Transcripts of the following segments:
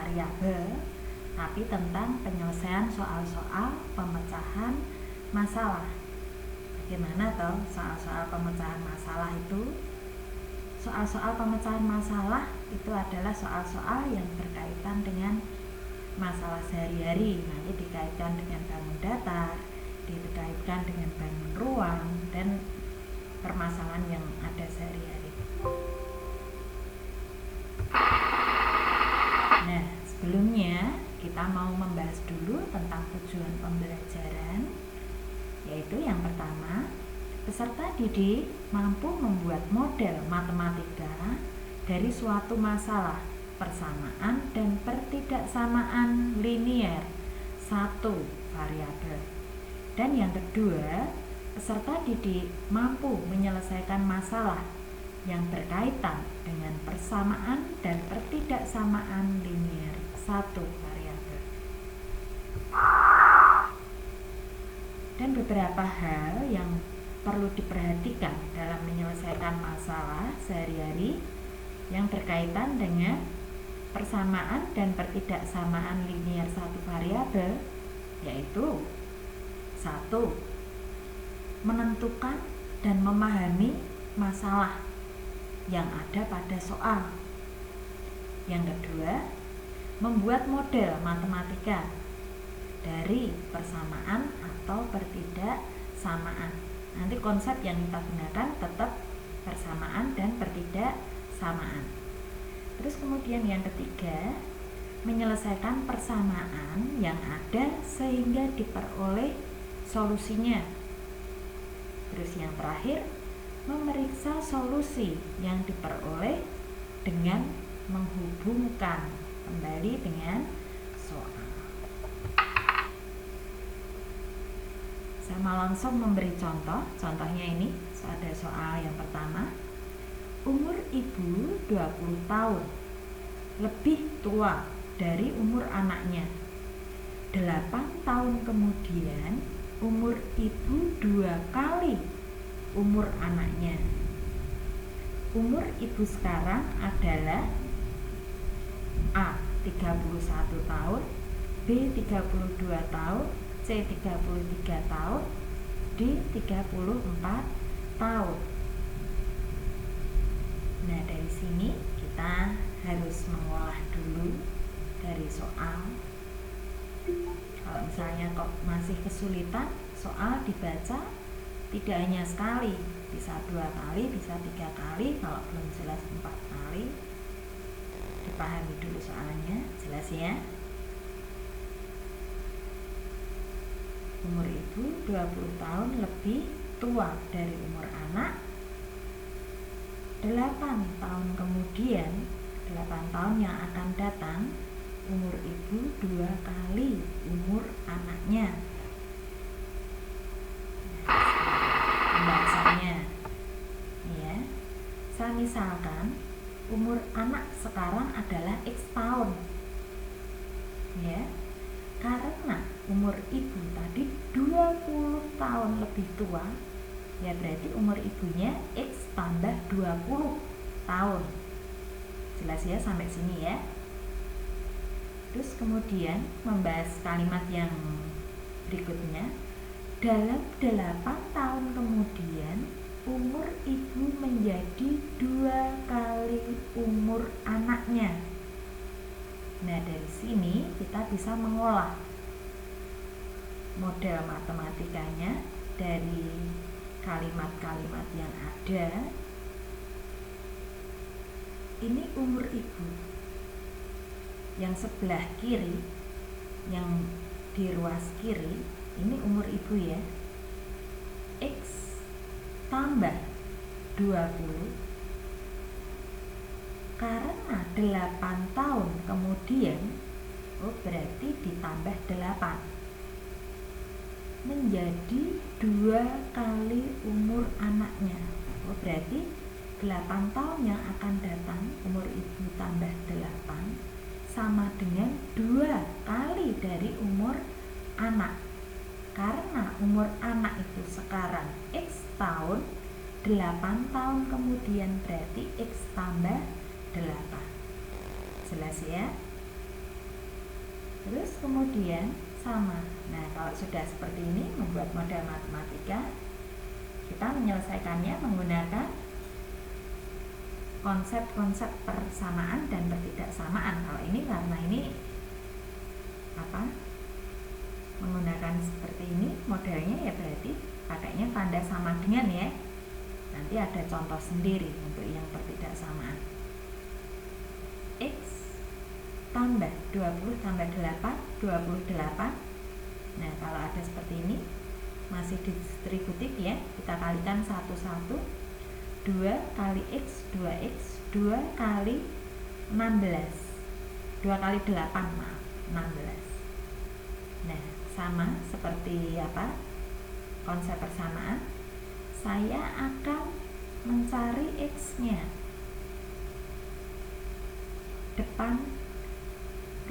variabel, tapi tentang penyelesaian soal-soal pemecahan masalah. Bagaimana toh soal-soal pemecahan masalah itu? Soal-soal pemecahan masalah itu adalah soal-soal yang berkaitan dengan masalah sehari-hari. Nanti dikaitkan dengan bangun datar, dikaitkan dengan bangun ruang, dan permasalahan yang ada sehari-hari. Nah, sebelumnya kita mau membahas dulu tentang tujuan pembelajaran, yaitu yang pertama, peserta didik mampu membuat model matematika dari suatu masalah persamaan dan pertidaksamaan linier satu variabel. Dan yang kedua, peserta didik mampu menyelesaikan masalah yang berkaitan dengan persamaan dan pertidaksamaan linier satu variabel. Dan beberapa hal yang perlu diperhatikan dalam menyelesaikan masalah sehari-hari yang berkaitan dengan persamaan dan pertidaksamaan linier satu variabel, yaitu 1. Menentukan dan memahami masalah yang ada pada soal. Yang kedua, membuat model matematika dari persamaan atau pertidaksamaan. Nanti konsep yang kita gunakan tetap persamaan dan pertidaksamaan. Terus kemudian yang ketiga, menyelesaikan persamaan yang ada sehingga diperoleh solusinya. Terus yang terakhir, memeriksa solusi yang diperoleh dengan menghubungkan kembali dengan soal. Saya mau langsung memberi contoh. Contohnya ini, ada soal yang pertama. Umur ibu 20 tahun, lebih tua dari umur anaknya. 8 tahun kemudian, umur ibu 2 kali umur anaknya. Umur ibu sekarang adalah A. 31 tahun, B. 32 tahun, C. 33 tahun, D. 34 tahun. Nah, dari sini kita harus mengolah dulu dari soal. Kalau misalnya kok masih kesulitan, soal dibaca tidak hanya sekali, bisa 2 kali, bisa 3 kali, kalau belum jelas 4 kali. Dipahami dulu soalnya, jelas ya. Umur ibu 20 tahun lebih tua dari umur anak. 8 tahun kemudian, 8 tahun yang akan datang, umur ibu 2 kali umur anaknya. Pembahasannya ya. Saya misalkan umur anak sekarang adalah X tahun. Ya. Karena umur ibu tadi 20 tahun lebih tua, ya berarti umur ibunya X tambah 20 tahun. Jelas ya sampai sini ya. Terus kemudian membahas kalimat yang berikutnya. Dalam 8 tahun kemudian, umur ibu menjadi 2 kali umur anaknya. Nah, dari sini kita bisa mengolah model matematikanya dari kalimat-kalimat yang ada. Ini umur ibu. Yang sebelah kiri, yang di ruas kiri, ini umur ibu ya. X tambah 20 karena 8 tahun kemudian, berarti ditambah 8 menjadi 2 kali umur anaknya. Berarti 8 tahun yang akan datang, umur ibu tambah 8 sama dengan 2 kali dari umur anak. Karena umur anak itu sekarang X tahun, 8 tahun kemudian berarti X tambah 8. Jelas ya? Terus kemudian sama. Nah, kalau sudah seperti ini membuat model matematika, kita menyelesaikannya menggunakan konsep-konsep persamaan dan pertidaksamaan. Kalau ini karena ini menggunakan seperti ini modelnya, ya berarti pakainya tanda sama dengan ya. Nanti ada contoh sendiri untuk yang pertidaksamaan. X tambah 20 tambah 8, 28. Nah, kalau ada seperti ini masih distributif ya, kita kalikan 1 2 kali X 2X 2 kali 16 2 kali 8 maaf 16. Nah, sama seperti konsep persamaan, saya akan mencari X-nya. Depan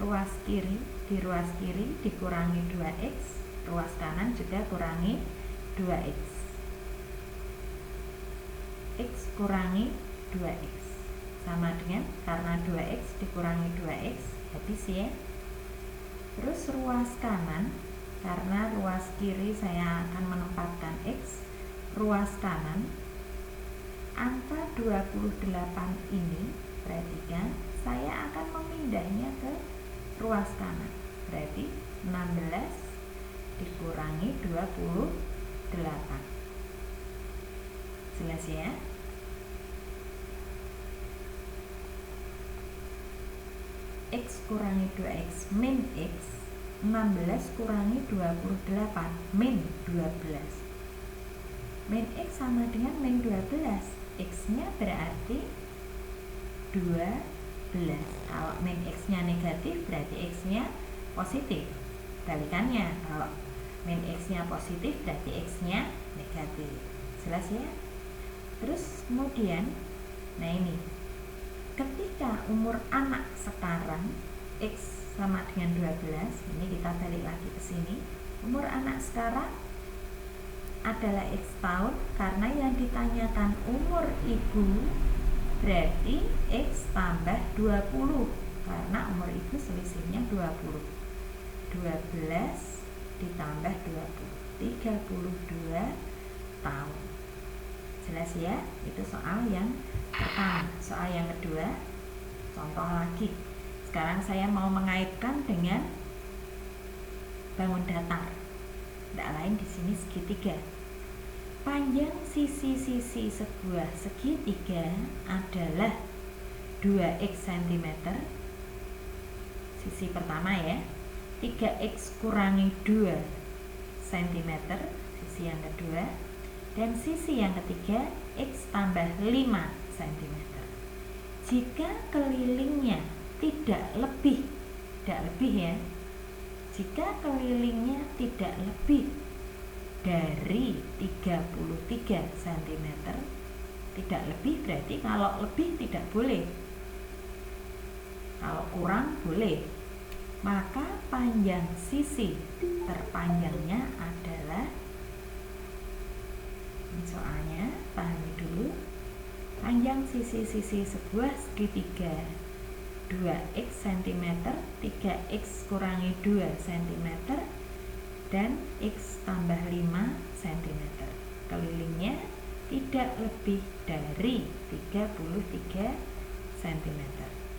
ruas kiri, di ruas kiri dikurangi 2X, ruas kanan juga kurangi 2X. X kurangi 2X sama dengan, karena 2X dikurangi 2X habis ya. Terus ruas kanan, karena ruas kiri saya akan menempatkan X, ruas kanan angka 28 ini, perhatikan, saya akan memindahnya ke ruas kanan. Berarti 16 dikurangi 28. Jelas ya? X kurangi 2X min X, 16 kurangi 28 min 12. Min X sama dengan min 12. X-nya berarti 12. Kalau min X-nya negatif berarti X-nya positif. Balikannya, kalau min X-nya positif berarti X-nya negatif. Jelas ya? Terus kemudian, nah ini, ketika umur anak sekarang X sama dengan 12, ini kita balik lagi ke sini. Umur anak sekarang adalah X tahun, karena yang ditanyakan umur ibu, berarti X tambah 20, karena umur ibu selisihnya 20. 12 ditambah 20, 32 tahun. Jelas ya? Itu soal yang pertama. Soal yang kedua, contoh lagi. Sekarang saya mau mengaitkan dengan bangun datar. Tidak lain di sini segitiga. Panjang sisi-sisi sebuah segitiga adalah 2x cm. Sisi pertama ya. 3x kurangi 2 cm, sisi yang kedua. Dan sisi yang ketiga X tambah 5 cm. Jika kelilingnya tidak lebih ya, jika kelilingnya tidak lebih dari 33 cm, tidak lebih berarti kalau lebih tidak boleh, kalau kurang boleh, maka panjang sisi terpanjangnya adalah, soalnya pahami dulu, panjang sisi-sisi sebuah segitiga 2x cm, 3x kurangi 2 cm, dan x tambah 5 cm. Kelilingnya tidak lebih dari 33 cm.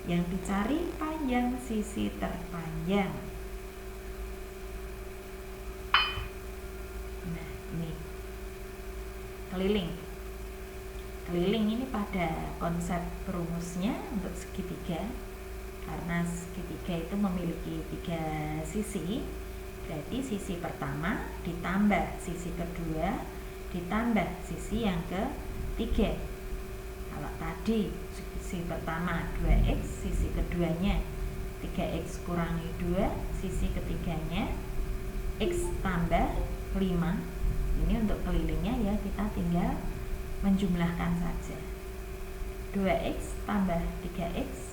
Yang dicari panjang sisi terpanjang. Nah, ini keliling. Keliling ini pada konsep perumusnya untuk segitiga, karena segitiga itu memiliki 3 sisi, berarti sisi pertama ditambah sisi kedua ditambah sisi yang ketiga. Kalau tadi sisi pertama 2x, sisi keduanya 3x kurangi 2, sisi ketiganya x tambah 5. Ini untuk kelilingnya ya, kita tinggal menjumlahkan saja. 2x tambah 3x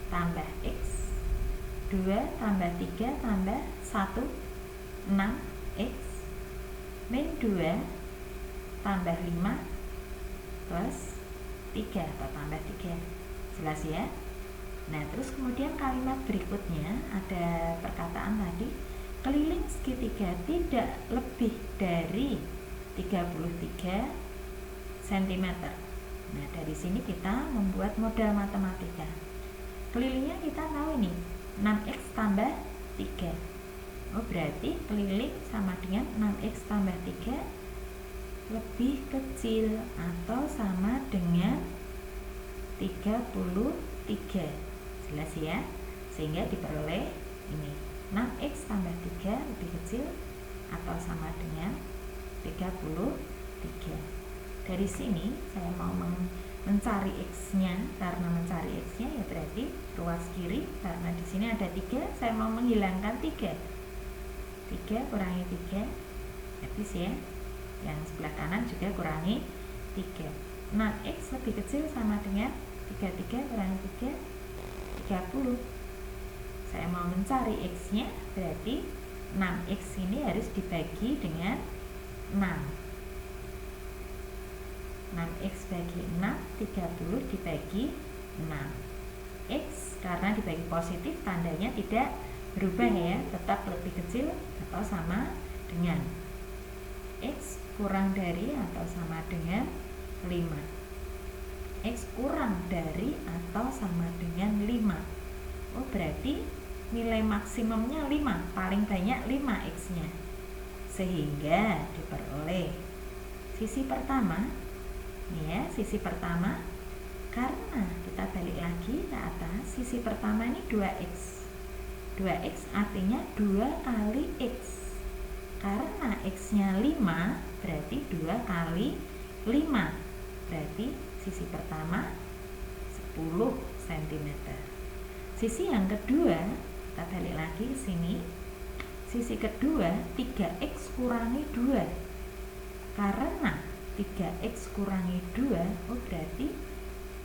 tambah x, 2 tambah 3 tambah 1, 6x, min 2 tambah 5 plus 3 atau tambah 3. Jelas ya? Nah, terus kemudian kalimat berikutnya ada keliling segitiga tidak lebih dari 33 cm. Nah, dari sini kita membuat modal matematika. Kelilingnya kita tahu ini 6x tambah 3. Oh, berarti keliling sama dengan 6x tambah 3 lebih kecil atau sama dengan 33. Jelas ya? Sehingga diperoleh ini 6x tambah 3 lebih kecil atau sama dengan 33. Dari sini saya mau mencari x-nya. Karena mencari x-nya ya berarti ruas kiri, karena di sini ada 3, saya mau menghilangkan 3. 3 kurangi 3 habis ya. Yang sebelah kanan juga kurangi 3. 6x lebih kecil sama dengan 33 kurangi 3 30. Saya mau mencari x-nya, berarti 6x ini harus dibagi dengan 6. 6x bagi 6, 30 dibagi 6. X karena dibagi positif tandanya tidak berubah ya, tetap lebih kecil atau sama dengan x kurang dari atau sama dengan 5. X kurang dari atau sama dengan 5. Oh, berarti nilai maksimumnya 5, paling banyak 5 x-nya. Sehingga diperoleh sisi pertama. Ini ya, sisi pertama. Karena kita balik lagi ke atas, sisi pertama ini 2x. 2x artinya 2 kali x. Karena x-nya 5, berarti 2 kali 5. Berarti sisi pertama 10 cm. Sisi yang kedua, kita balik lagi ke sini. Sisi kedua 3x kurangi 2. Karena 3x kurangi 2, oh berarti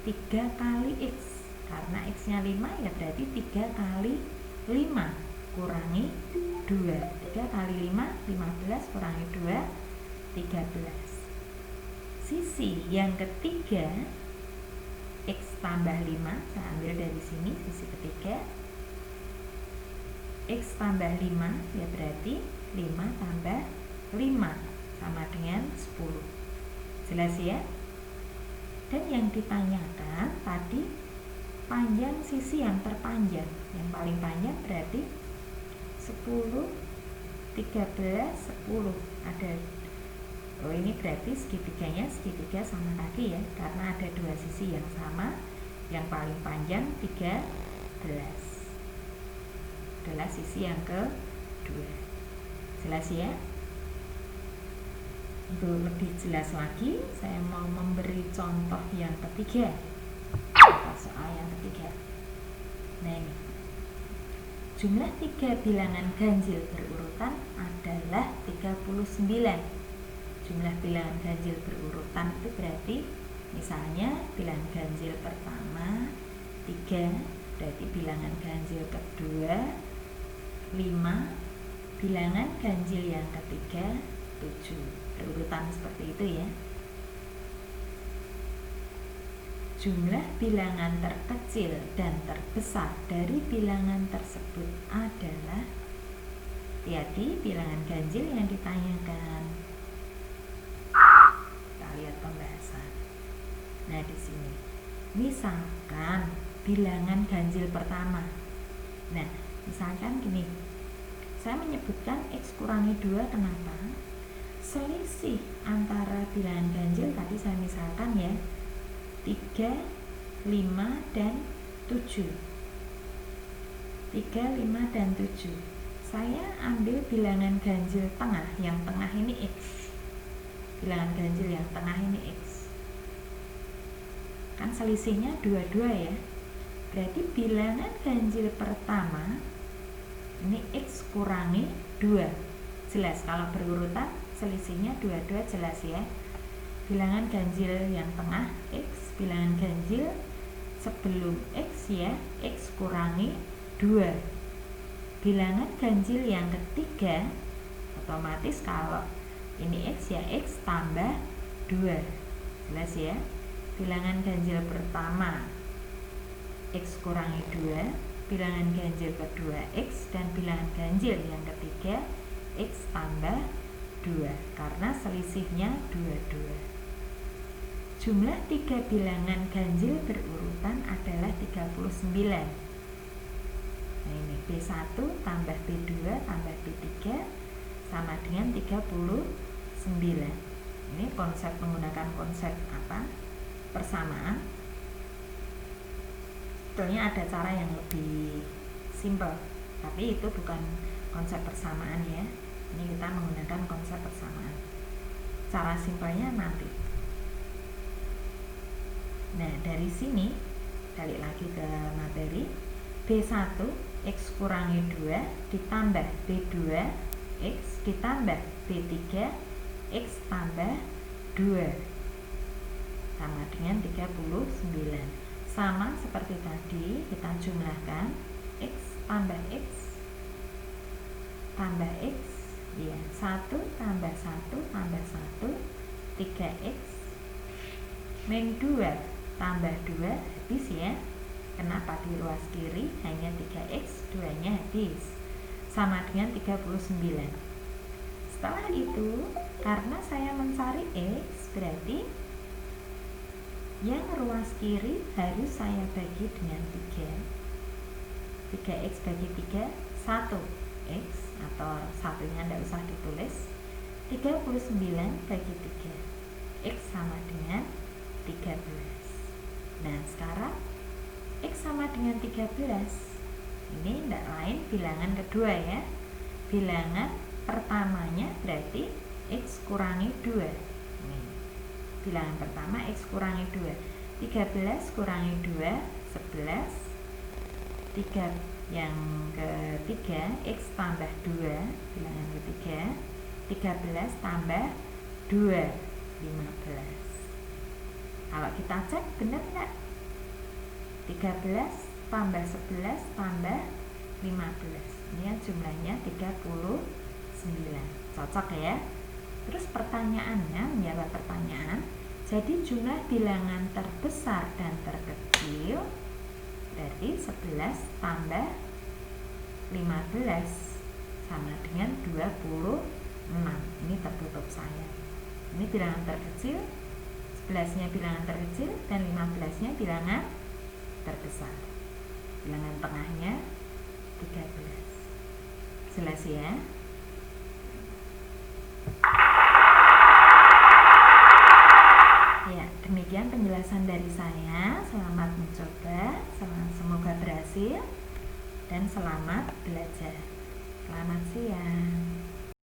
3 kali x. Karena x-nya 5 ya berarti 3 kali 5 kurangi 2. 3 kali 5, 15 kurangi 2, 13. Sisi yang ketiga x tambah 5, saya ambil dari sini sisi ketiga. X tambah 5 ya berarti 5 tambah 5 sama dengan 10. Jelas ya? Dan yang ditanyakan tadi panjang sisi yang terpanjang. Yang paling panjang berarti 10, 13, 10. Ada, oh ini berarti segitiganya segitiga sama lagi ya, karena ada 2 sisi yang sama. Yang paling panjang 13 adalah sisi yang kedua. Jelas ya? Untuk lebih jelas lagi, saya mau memberi contoh yang ketiga. Soal yang ketiga. Nah ini, jumlah 3 bilangan ganjil berurutan adalah 39. Jumlah bilangan ganjil berurutan itu berarti misalnya bilangan ganjil pertama 3, berarti bilangan ganjil kedua 5, bilangan ganjil yang ketiga 7. Berurutan seperti itu ya. Jumlah bilangan terkecil dan terbesar dari bilangan tersebut adalah, hati-hati bilangan ganjil yang ditanyakan. Kita lihat pembahasan. Nah di sini, misalkan bilangan ganjil pertama. Nah, misalkan gini, saya menyebutkan x kurangi 2, kenapa? Selisih antara bilangan ganjil tadi saya misalkan ya 3, 5, dan 7. 3, 5, dan 7. Saya ambil bilangan ganjil tengah. Yang tengah ini x. Bilangan ganjil yang tengah ini x. Kan selisihnya 22 ya. Berarti bilangan ganjil pertama ini x kurangi 2. Jelas kalau berurutan selisihnya 22, jelas ya. Bilangan ganjil yang tengah x, bilangan ganjil sebelum x ya, x kurangi 2. Bilangan ganjil yang ketiga otomatis kalau ini x ya, x tambah 2. Jelas ya. Bilangan ganjil pertama x kurangi 2, bilangan ganjil kedua X, dan bilangan ganjil yang ketiga X tambah 2, karena selisihnya 22. Jumlah 3 bilangan ganjil berurutan adalah 39. Nah ini B1 tambah B2 tambah B3 sama dengan 39. Ini konsep, menggunakan konsep apa? Persamaan. Sebetulnya ada cara yang lebih simpel, tapi itu bukan konsep persamaan ya. Ini kita menggunakan konsep persamaan. Cara simpelnya nanti. Nah dari sini balik lagi ke materi. B1 X kurangi 2 ditambah B2 X ditambah B3 X tambah 2 sama dengan 39. Sama seperti tadi, kita jumlahkan X tambah X tambah X, ya 1 tambah 1 tambah 1 3X min 2 tambah 2 habis ya. Kenapa di ruas kiri hanya 3X, 2 nya habis, sama dengan 39. Setelah itu, karena saya mencari X, berarti yang ruas kiri harus saya bagi dengan 3. 3X bagi 3, 1X, atau satunya tidak usah ditulis. 39 bagi 3, X sama dengan 13. Nah sekarang X sama dengan 13. Ini tidak lain bilangan kedua ya. Bilangan pertamanya berarti X kurangi 2. Bilangan pertama X kurangi 2. 13 kurangi 2, 11. 3 yang ketiga X tambah 2, bilangan ketiga 13 tambah 2, 15. Kalau kita cek benar enggak? 13 tambah 11 tambah 15. Ini yang jumlahnya 39. Cocok ya? Terus pertanyaannya, menjawab pertanyaan. Jadi jumlah bilangan terbesar dan terkecil berarti 11 tambah 15 sama dengan 26. Ini tertutup saya. Ini bilangan terkecil, 11-nya bilangan terkecil dan 15-nya bilangan terbesar. Bilangan tengahnya 13. Jelas ya? Ya, demikian penjelasan dari saya. Selamat mencoba, semoga berhasil dan selamat belajar. Selamat siang.